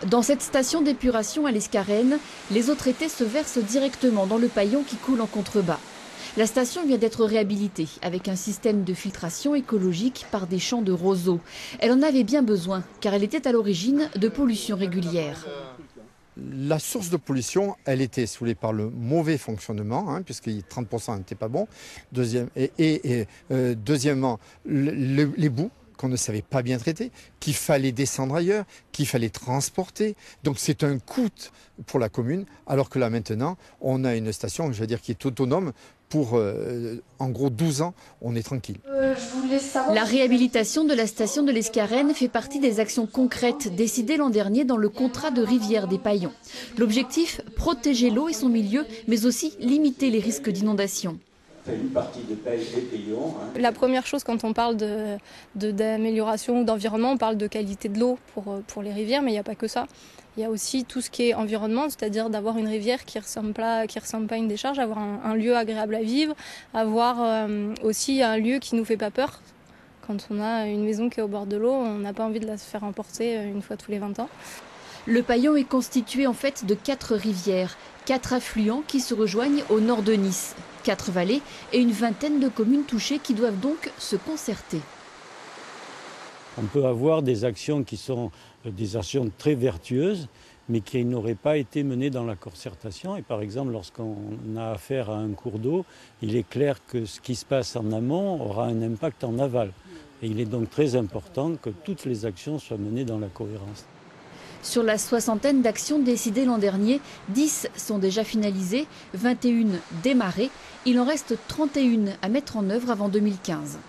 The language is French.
Dans cette station d'épuration à l'Escarène, les eaux traitées se versent directement dans le paillon qui coule en contrebas. La station vient d'être réhabilitée avec un système de filtration écologique par des champs de roseaux. Elle en avait bien besoin car elle était à l'origine de pollution régulière. La source de pollution, elle était soulevée par le mauvais fonctionnement, puisque 30% n'était pas bon. Deuxièmement, les boues qu'on ne savait pas bien traiter, qu'il fallait descendre ailleurs, qu'il fallait transporter. Donc c'est un coût pour la commune, alors que là maintenant, on a une station, je veux dire, qui est autonome. Pour en gros 12 ans, on est tranquille. La réhabilitation de la station de l'Escarène fait partie des actions concrètes décidées l'an dernier dans le contrat de rivière des Paillons. L'objectif, protéger l'eau et son milieu, mais aussi limiter les risques d'inondation. La première chose quand on parle d'amélioration ou d'environnement, on parle de qualité de l'eau pour les rivières, mais il n'y a pas que ça. Il y a aussi tout ce qui est environnement, c'est-à-dire d'avoir une rivière qui ressemble pas à une décharge, avoir un lieu agréable à vivre, avoir aussi un lieu qui ne nous fait pas peur. Quand on a une maison qui est au bord de l'eau, on n'a pas envie de la se faire emporter une fois tous les 20 ans. Le Paillon est constitué en fait de 4 rivières, 4 affluents qui se rejoignent au nord de Nice, 4 vallées et une vingtaine de communes touchées qui doivent donc se concerter. On peut avoir des actions qui sont des actions très vertueuses, mais qui n'auraient pas été menées dans la concertation. Et par exemple, lorsqu'on a affaire à un cours d'eau, il est clair que ce qui se passe en amont aura un impact en aval. Et il est donc très important que toutes les actions soient menées dans la cohérence. Sur la soixantaine d'actions décidées l'an dernier, 10 sont déjà finalisées, 21 démarrées. Il en reste 31 à mettre en œuvre avant 2015.